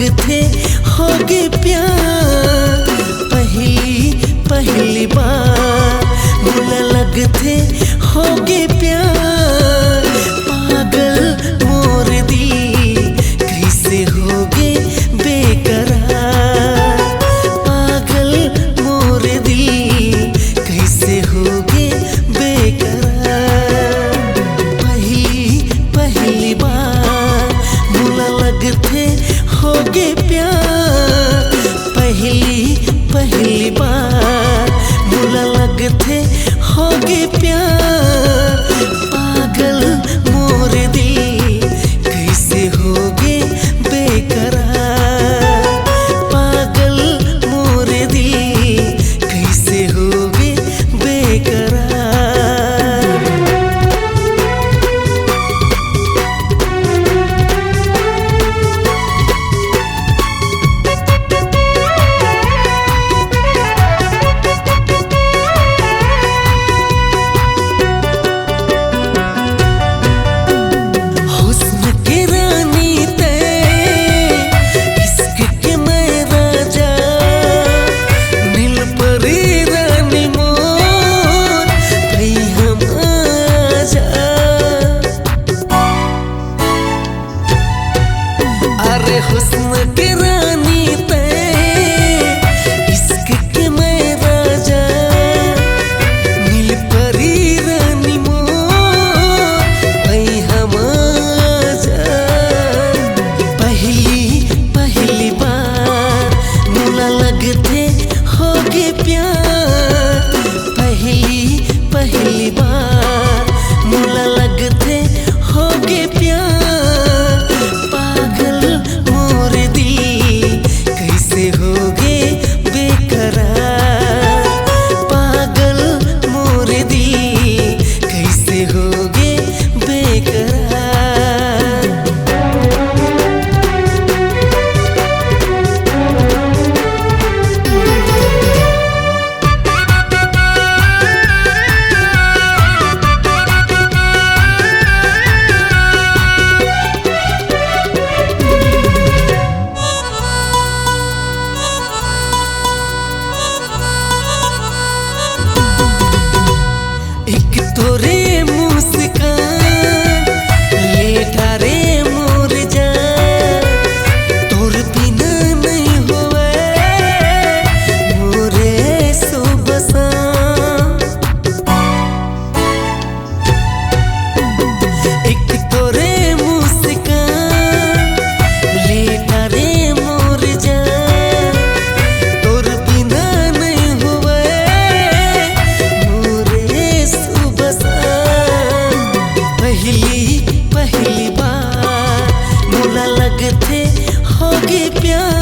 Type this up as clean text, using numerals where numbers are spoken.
लगते होगे प्यार। पहली बार मुला लगते होगे प्यार। पागल मोर दिल कैसे होगे बेकरार। पागल मोर दिल कैसे होगे बेकरार। पहली बार मुला लगते होगे प्यार। पहली बार मुला लगते होगे प्यार। पागल मोर दिल कैसे होगे बेकरार। पागल मोर दिल कैसे होगे बेकरार। हुस्न के रानी ते इश्क के मैं राजा। नील परी रानी मोर भई हम आजा। पहली बार मुला लगते होगे प्यार। पहली बार मुला लगते होगे प्यार। होगे बेकरार। पागल मोर दिल कैसे होगे बेकरार। एक तोरे मुस्कान लेटा रे मोर जान। तोर बिना नहीं होवे मोरे सुबह शाम। एक तोरे मुस्कान लेटा रे मोर जान। तोर बिना नहीं होवे पहली बार मुला लगते होगे प्यार।